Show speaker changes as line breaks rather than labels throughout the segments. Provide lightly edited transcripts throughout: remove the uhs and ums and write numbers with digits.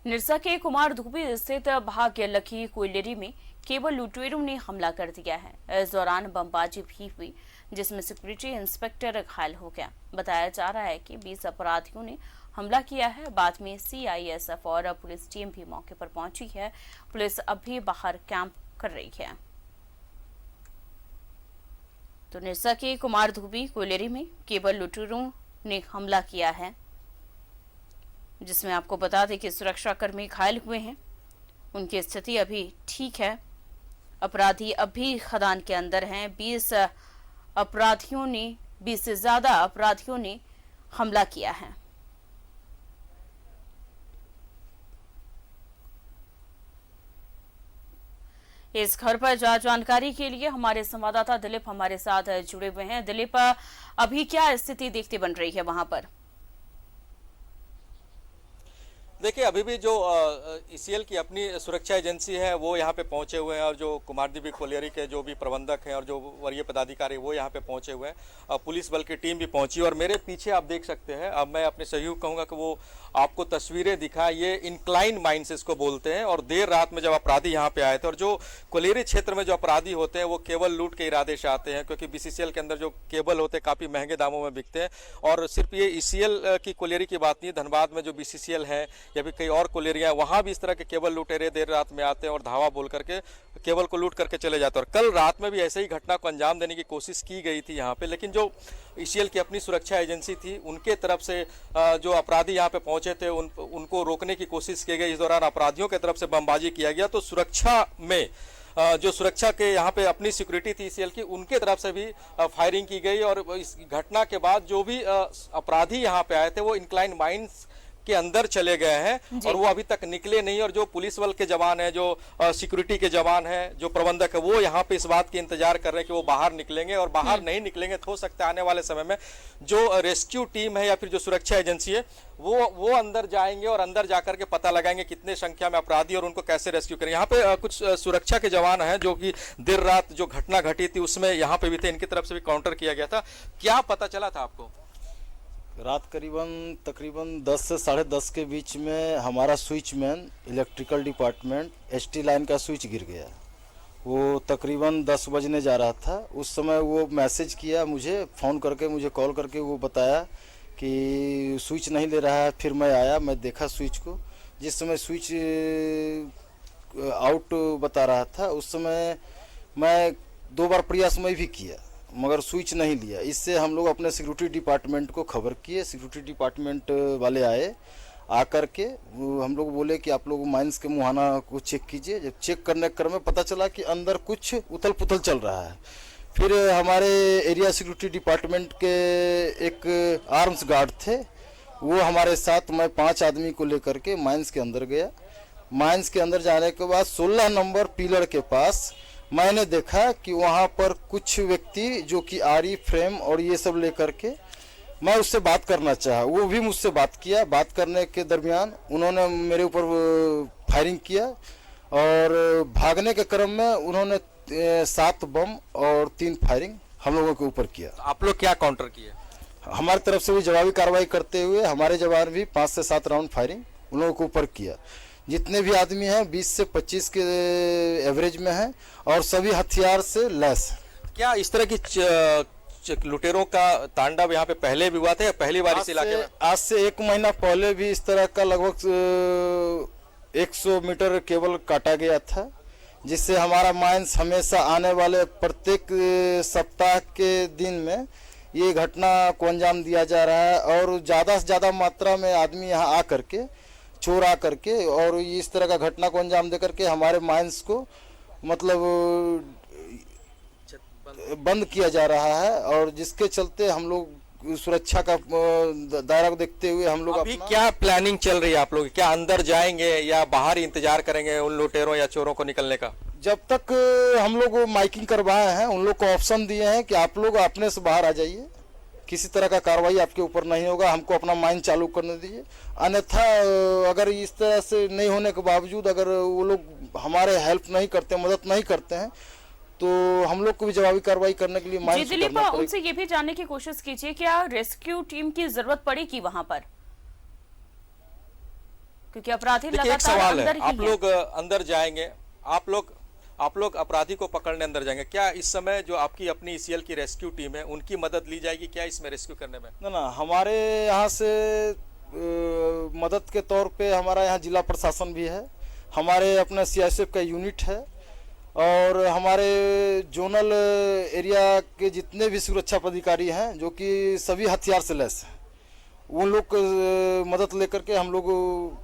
निरसा के कुमार धुपी स्थित भाग्य लखी कोयलेरी में केवल लुटेरों ने हमला कर दिया है। इस दौरान बमबाजी भी हुई, जिसमें सिक्योरिटी इंस्पेक्टर घायल हो गया। बताया जा रहा है कि 20 अपराधियों ने हमला किया है। बाद में सीआईएसएफ और पुलिस टीम भी मौके पर पहुंची है। पुलिस अब भी बाहर कैंप कर रही है। तो निरसा के कुमार धुपी कोयलेरी में केवल लुटेरों ने हमला किया है, जिसमें आपको बता दें कि सुरक्षाकर्मी घायल हुए हैं। उनकी स्थिति अभी ठीक है। अपराधी अब भी खदान के अंदर हैं। 20 से ज्यादा अपराधियों ने हमला किया है। इस खबर पर जानकारी के लिए हमारे संवाददाता दिलीप हमारे साथ जुड़े हुए हैं। दिलीप, अभी क्या स्थिति देखती बन रही है वहां पर?
देखिए, अभी भी जो ईसीएल की अपनी सुरक्षा एजेंसी है वो यहाँ पे पहुँचे हुए हैं, और जो कुमारधुपी कोयलेरी के जो भी प्रबंधक हैं और जो वरीय पदाधिकारी वो यहाँ पे पहुँचे हुए हैं। पुलिस बल की टीम भी पहुँची, और मेरे पीछे आप देख सकते हैं। अब मैं अपने सहयोग कहूँगा कि वो आपको तस्वीरें दिखाएं। ये इंक्लाइन माइंस इसको बोलते हैं, और देर रात में जब अपराधी यहाँ पे आए थे, और जो कोयलेरी क्षेत्र में जो अपराधी होते हैं वो केवल लूट के इरादे से आते हैं, क्योंकि बीसीसीएल के अंदर जो केबल होते हैं काफ़ी महंगे दामों में बिकते हैं। और सिर्फ ये ईसीएल की कोयलेरी की बात नहीं, धनबाद में जो बीसीसीएल है या फिर कई और कोयलेरियां, वहां भी इस तरह के केबल लुटेरे देर रात में आते हैं और धावा बोल करके केबल को लूट करके चले जाते हैं। और कल रात में भी ऐसे ही घटना को अंजाम देने की कोशिश की गई थी यहाँ पे, लेकिन जो ईसीएल की अपनी सुरक्षा एजेंसी थी उनके तरफ से जो अपराधी यहाँ पे पहुंचे थे उनको रोकने की कोशिश की गई। इस दौरान अपराधियों की तरफ से बमबाजी किया गया। तो सुरक्षा में जो सुरक्षा के यहाँ पे अपनी सिक्योरिटी थी ईसीएल की, उनके तरफ से भी फायरिंग की गई। और इस घटना के बाद जो भी अपराधी यहाँ पे आए थे वो इंक्लाइन माइंस के अंदर चले गए हैं, और वो अभी तक निकले नहीं। और जो पुलिस बल के जवान हैं, जो सिक्योरिटी के जवान हैं, जो प्रबंधक है, वो यहाँ पे इस बात की इंतजार कर रहे हैं कि वो बाहर निकलेंगे। और बाहर नहीं निकलेंगे तो हो सकता है आने वाले समय में जो रेस्क्यू टीम है या फिर जो सुरक्षा एजेंसी है वो अंदर जाएंगे, और अंदर जाकर के पता लगाएंगे कितने संख्या में अपराधी और उनको कैसे रेस्क्यू करेंगे। यहाँ पे कुछ सुरक्षा के जवान हैं जो कि देर रात जो घटना घटी थी उसमें यहाँ पे भी थे, इनकी तरफ से भी काउंटर किया गया था। क्या पता चला था आपको?
रात तकरीबन 10 से 10:30 के बीच में हमारा switchman electrical department ST line का स्विच गिर गया। वो तकरीबन 10 बजने जा रहा था। उस समय वो मैसेज किया मुझे, फ़ोन करके मुझे कॉल करके वो बताया कि स्विच नहीं ले रहा है। फिर मैं आया, मैं देखा स्विच को। जिस समय स्विच आउट बता रहा था उस समय मैं 2 बार प्रयास मैं भी किया, मगर स्विच नहीं लिया। इससे हम लोग अपने सिक्योरिटी डिपार्टमेंट को खबर किए। सिक्योरिटी डिपार्टमेंट वाले आए, आकर के हम लोग बोले कि आप लोग माइंस के मुहाना को चेक कीजिए। जब चेक करने के क्रम में पता चला कि अंदर कुछ उथल पुथल चल रहा है। फिर हमारे एरिया सिक्योरिटी डिपार्टमेंट के एक आर्म्स गार्ड थे, वो हमारे साथ, मैं 5 आदमी को लेकर के माइंस के अंदर गया। माइंस के अंदर जाने के बाद 16 नंबर पिलर के पास मैंने देखा कि वहाँ पर कुछ व्यक्ति जो कि आरी फ्रेम और ये सब लेकर के, मैं उससे बात करना चाहा, वो भी मुझसे बात किया। बात करने के दरमियान उन्होंने मेरे ऊपर फायरिंग किया, और भागने के क्रम में उन्होंने 7 बम और 3 फायरिंग हम लोगों के ऊपर किया।
आप लोग क्या काउंटर किए?
हमारी तरफ से भी जवाबी कार्रवाई करते हुए हमारे जवान भी 5 से 7 राउंड फायरिंग उन लोगों के ऊपर किया। जितने भी आदमी हैं 20 से 25 के एवरेज में हैं, और सभी हथियार से लैस।
क्या इस तरह की लुटेरों का तांडव यहाँ पे पहले भी हुआ था या पहली बार इस इलाके में?
आज से 1 महीना पहले भी इस तरह का लगभग 100 मीटर केबल काटा गया था, जिससे हमारा माइंस हमेशा आने वाले प्रत्येक सप्ताह के दिन में ये घटना को अंजाम दिया जा रहा है। और ज़्यादा से ज़्यादा मात्रा में आदमी यहाँ आ करके, चोर आ करके, और इस तरह का घटना को अंजाम दे करके हमारे माइंस को मतलब बंद किया जा रहा है। और जिसके चलते हम लोग सुरक्षा का दायरा को देखते हुए हम लोग
अभी क्या प्लानिंग चल रही है आप लोग? क्या अंदर जाएंगे या बाहर इंतजार करेंगे उन लुटेरों या चोरों को निकलने का?
जब तक हम लोग माइकिंग करवाए हैं, उन लोग को ऑप्शन दिए हैं कि आप लोग अपने से बाहर आ जाइए, किसी तरह का कार्रवाई आपके ऊपर नहीं होगा, हमको अपना माइंड चालू करने दीजिए। अन्यथा अगर इस तरह से नहीं होने के बावजूद अगर वो लोग हमारे हेल्प नहीं करते, मदद नहीं करते हैं, तो हम लोग को भी जवाबी कार्रवाई करने के लिए माइंड
जी दिलीप, उनसे ये भी जानने की कोशिश कीजिए, क्या रेस्क्यू टीम की जरूरत पड़ेगी वहां पर? क्योंकि अपराधी
देखिए, एक
लगातार
सवाल
अंदर
है,
ही
आप लोग अंदर जाएंगे, आप लोग अपराधी को पकड़ने अंदर जाएंगे, क्या इस समय जो आपकी अपनी ईसीएल की रेस्क्यू टीम है उनकी मदद ली जाएगी क्या इसमें रेस्क्यू करने में?
ना हमारे यहाँ से मदद के तौर पे हमारा यहाँ जिला प्रशासन भी है, हमारे अपना सीआईएसएफ का यूनिट है, और हमारे जोनल एरिया के जितने भी सुरक्षा पदाधिकारी हैं जो कि सभी हथियार से लैस हैं, उन लोग को मदद लेकर के हम लोग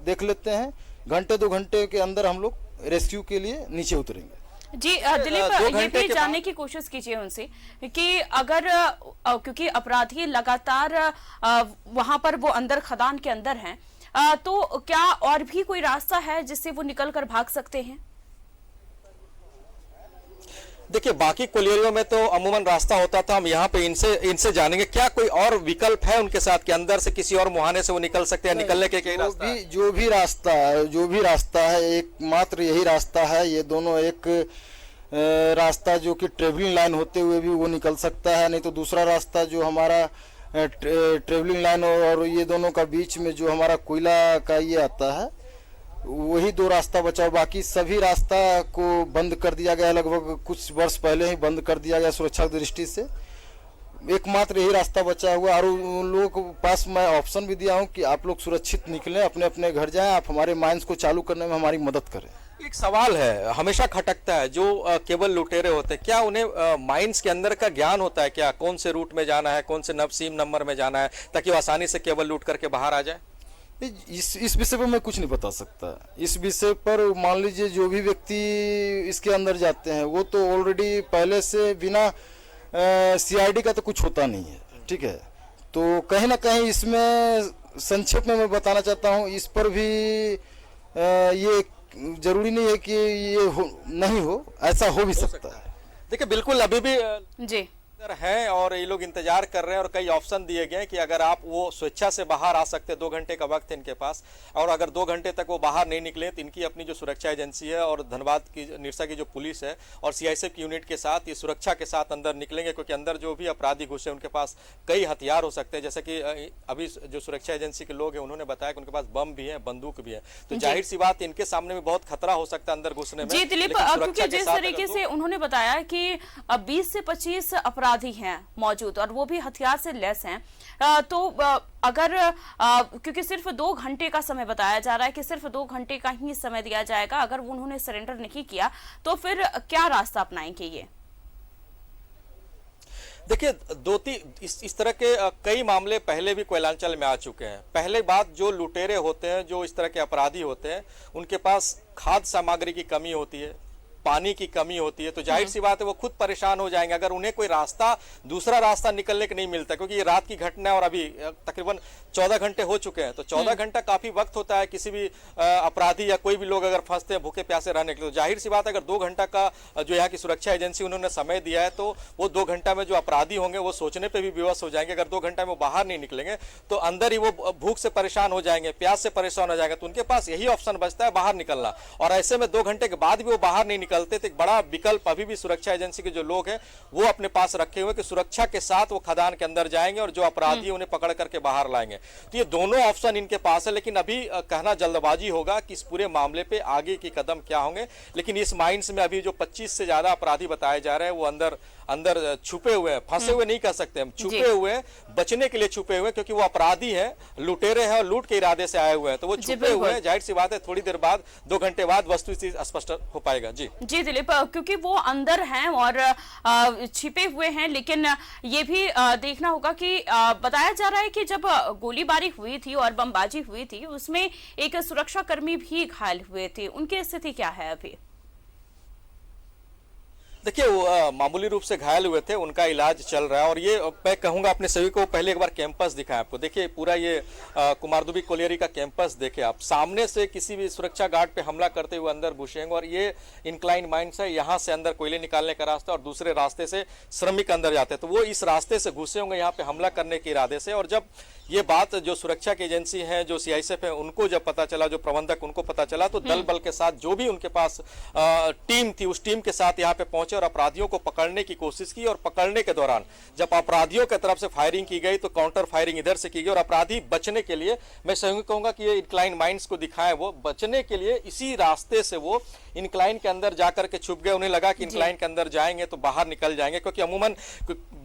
देख लेते हैं। घंटे 2 घंटे के अंदर हम लोग रेस्क्यू के लिए नीचे उतरेंगे।
जी दिलीप, ये भी जानने की कोशिश कीजिए उनसे कि अगर क्योंकि अपराधी लगातार वहां पर वो अंदर खदान के अंदर हैं, तो क्या और भी कोई रास्ता है जिससे वो निकल कर भाग सकते हैं?
देखिए, बाकी कोलियरियों में तो अमूमन रास्ता होता था, हम यहाँ पे इनसे जानेंगे क्या कोई और विकल्प है उनके साथ कि अंदर से किसी और मुहाने से वो निकल सकते हैं, निकलने के रास्ता
जो भी रास्ता है एकमात्र यही रास्ता है। ये दोनों एक रास्ता जो कि ट्रेवलिंग लाइन होते हुए भी वो निकल सकता है, नहीं तो दूसरा रास्ता जो हमारा ट्रेवलिंग लाइन और ये दोनों का बीच में जो हमारा कोयला का ये आता है, वही 2 रास्ता बचा। बाकी सभी रास्ता को बंद कर दिया गया, लगभग कुछ वर्ष पहले ही बंद कर दिया गया सुरक्षा की दृष्टि से। एकमात्र यही रास्ता बचा हुआ, और उन लोगों के पास मैं ऑप्शन भी दिया हूं कि आप लोग सुरक्षित निकलें, अपने अपने घर जाएं, आप हमारे माइंस को चालू करने में हमारी मदद करें।
एक सवाल है, हमेशा खटकता है, जो केबल लुटेरे होते हैं, क्या उन्हें माइंस के अंदर का ज्ञान होता है क्या, कौन से रूट में जाना है, कौन से सिम नंबर में जाना है, ताकि वो आसानी से केबल लूट करके बाहर आ जाए?
इस विषय पर मैं कुछ नहीं बता सकता। इस विषय पर मान लीजिए जो भी व्यक्ति इसके अंदर जाते हैं वो तो ऑलरेडी पहले से बिना सीआईडी का तो कुछ होता नहीं है, ठीक है। तो कहीं ना कहीं इसमें संक्षेप में मैं बताना चाहता हूँ, इस पर भी ये जरूरी नहीं है कि ये नहीं हो, ऐसा हो भी सकता है।
देखिए, बिल्कुल अभी भी
जी
हैं और ये लोग इंतजार कर रहे हैं, और कई ऑप्शन दिए गए हैं कि अगर आप वो स्वेच्छा से बाहर आ सकते, 2 घंटे का वक्त है इनके पास, और अगर 2 घंटे तक वो बाहर नहीं निकले तो इनकी अपनी जो सुरक्षा एजेंसी है और धनबाद की निरसा की जो पुलिस है और सीआईएसएफ की यूनिट के साथ ये सुरक्षा के साथ अंदर निकलेंगे, क्योंकि अंदर जो भी अपराधी घुसे उनके पास कई हथियार हो सकते हैं। जैसे कि अभी जो सुरक्षा एजेंसी के लोग हैं उन्होंने बताया कि उनके पास बम भी है, बंदूक भी है, तो जाहिर सी बात इनके सामने में बहुत खतरा हो सकता है अंदर घुसने में।
जी दिलीप, क्योंकि जिस तरीके से उन्होंने बताया कि 20 से 25 अपराधी हैं मौजूद और वो भी हथियार से लैस हैं, तो अगर क्योंकि सिर्फ 2 घंटे का समय बताया जा रहा है कि सिर्फ 2 घंटे का ही समय दिया जाएगा, अगर उन्होंने सरेंडर नहीं किया तो फिर क्या रास्ता अपनाएंगे ये?
देखिए, इस तरह के कई मामले पहले भी कोयलांचल में आ चुके हैं। पहले बात, जो लुटेरे होते हैं, जो इस तरह के अपराधी होते हैं, उनके पास खाद्य सामग्री की कमी होती है, पानी की कमी होती है, तो जाहिर सी बात है वो खुद परेशान हो जाएंगे अगर उन्हें कोई रास्ता, दूसरा रास्ता निकलने का नहीं मिलता, क्योंकि ये रात की घटना है और अभी तकरीबन 14 घंटे हो चुके हैं, तो 14 घंटा काफी वक्त होता है किसी भी अपराधी या कोई भी लोग अगर फंसते हैं भूखे प्यासे रहने के लिए। तो जाहिर सी बात है अगर 2 घंटा का जो यहाँ की सुरक्षा एजेंसी उन्होंने समय दिया है, तो वो 2 घंटा में जो अपराधी होंगे वो सोचने पर भी विवश हो जाएंगे। अगर 2 घंटा में वो बाहर नहीं निकलेंगे तो अंदर ही वो भूख से परेशान हो जाएंगे, प्यास से परेशान हो जाएंगे, तो उनके पास यही ऑप्शन बचता है बाहर निकलना। और ऐसे में 2 घंटे के बाद भी वो बाहर नहीं निकलते, तो एक बड़ा विकल्प अभी भी सुरक्षा एजेंसी के जो लोग हैं वो अपने पास रखे हुए कि सुरक्षा के साथ वो खदान के अंदर जाएंगे और जो अपराधी उन्हें पकड़ करके बाहर लाएंगे। तो ये दोनों ऑप्शन इनके पास है, लेकिन अभी कहना जल्दबाजी होगा कि इस पूरे मामले पे आगे की कदम क्या होंगे। लेकिन इस माइंस में अभी जो 25 से ज्यादा अपराधी बताए जा रहे हैं वो अंदर छुपे हुए हैं, फंसे हुए नहीं कह सकते हम, छुपे हुए हैं, बचने के लिए छुपे हुए हैं, क्योंकि वो अपराधी हैं, लुटेरे हैं और लूट के इरादे से आए हुए हैं, तो वो छुपे हुए हैं। जाहिर सी बात है थोड़ी देर बाद, 2 घंटे बाद वस्तुस्थिति स्पष्ट हो पाएगा। जी
दिलीप, क्योंकि वो अंदर हैं और छिपे हुए हैं, लेकिन ये भी देखना होगा कि बताया जा रहा है कि जब गोलीबारी हुई थी और बमबाजी हुई थी उसमें एक सुरक्षा कर्मी भी घायल हुए थे, उनकी स्थिति क्या है अभी?
देखिए, वो मामूली रूप से घायल हुए थे, उनका इलाज चल रहा है। और ये मैं कहूंगा अपने सभी को पहले एक बार कैंपस दिखाएं आपको। देखिए, पूरा ये कुमारदुबी कोलियरी का कैंपस देखे आप, सामने से किसी भी सुरक्षा गार्ड पे हमला करते हुए अंदर घुसेंगे और ये इंक्लाइन माइंस है, यहाँ से अंदर कोयले निकालने का रास्ता और दूसरे रास्ते से श्रमिक अंदर जाते हैं, तो वो इस रास्ते से घुसे होंगे यहाँ पे हमला करने के इरादे से। और जब ये बात जो सुरक्षा की एजेंसी है, जो सीआईएसएफ है, उनको जब पता चला, जो प्रबंधक उनको पता चला, तो दल बल के साथ जो भी उनके पास टीम थी उस टीम के साथ यहाँ पे पहुंचे पहुंचे और अपराधियों को पकड़ने की कोशिश की, और पकड़ने के दौरान जब अपराधियों की तरफ से फायरिंग की गई तो काउंटर फायरिंग इधर से की गई, और अपराधी बचने के लिए, मैं सही कहूंगा कि ये इंक्लाइन माइंस को दिखाएं, वो बचने के लिए इसी रास्ते से वो इंक्लाइन के अंदर जाकर के छुप गए। उन्हें लगा कि इंक्लाइन के अंदर जाएंगे तो बाहर निकल जाएंगे, क्योंकि अमूमन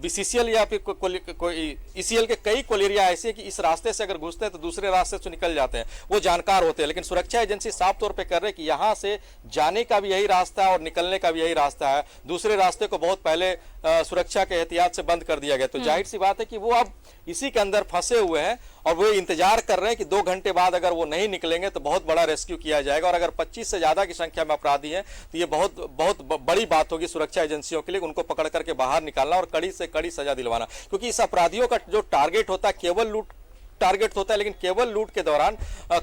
बीसीसीएल या फिर ईसीएल के कई कोलेरिया ऐसे हैं कि इस रास्ते से अगर घुसते हैं तो दूसरे रास्ते से निकल जाते हैं, वो जानकार होते हैं। लेकिन सुरक्षा एजेंसी साफ तौर पे कर रहे हैं कि यहां से जाने का भी यही रास्ता है और निकलने का भी यही रास्ता है, दूसरे रास्ते को बहुत पहले सुरक्षा के एहतियात से बंद कर दिया गया। तो जाहिर सी बात है कि वो अब इसी के अंदर फंसे हुए हैं और वो इंतजार कर रहे हैं कि 2 घंटे बाद अगर वो नहीं निकलेंगे तो बहुत बड़ा रेस्क्यू किया जाएगा, और अगर 25 से ज्यादा की संख्या में अपराधी हैं तो ये बहुत बड़ी बात होगी सुरक्षा एजेंसियों के लिए, उनको पकड़ करके बाहर निकालना और कड़ी से कड़ी सजा दिलवाना। क्योंकि इस अपराधियों का जो टारगेट होता है केवल लूट टारगेट होता है, लेकिन केवल लूट के दौरान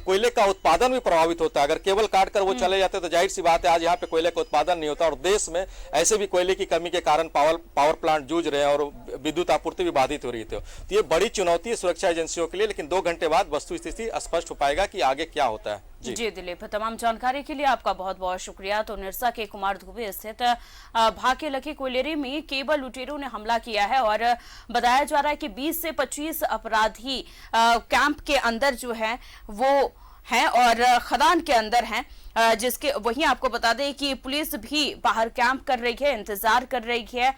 कोयले का उत्पादन भी प्रभावित होता है। अगर केवल काट कर वो चले जाते तो जाहिर सी बात है आज यहाँ पे कोयले का उत्पादन नहीं होता, और देश में ऐसे भी कोयले की कमी के कारण पावर प्लांट जूझ रहे हैं और विद्युत आपूर्ति भी बाधित हो रही थी। तो ये बड़ी चुनौती है सुरक्षा एजेंसियों के लिए, लेकिन 2 घंटे बाद वस्तु स्थिति स्पष्ट हो पाएगा कि आगे क्या होता है।
जी दिलीप, तमाम जानकारी के लिए आपका बहुत बहुत शुक्रिया। तो निरसा के कुमार धुबे स्थित भाग्य लकी कोयलेरी में केबल लुटेरों ने हमला किया है, और बताया जा रहा है कि 20 से 25 अपराधी कैंप के अंदर जो है वो हैं और खदान के अंदर हैं, जिसके वहीं आपको बता दें कि पुलिस भी बाहर कैंप कर रही है, इंतजार कर रही है।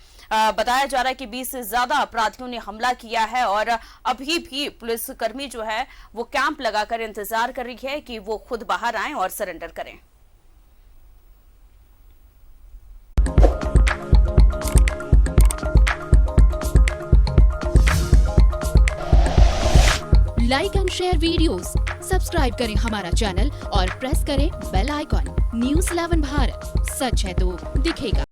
बताया जा रहा है कि 20 से ज्यादा अपराधियों ने हमला किया है और अभी भी पुलिसकर्मी जो है वो कैंप लगाकर इंतजार कर रही है कि वो खुद बाहर आएं और सरेंडर करें।
Like and share videos, subscribe करें हमारा चैनल और प्रेस करें बेल आइकॉन। न्यूज़ 11 भारत, सच है तो दिखेगा।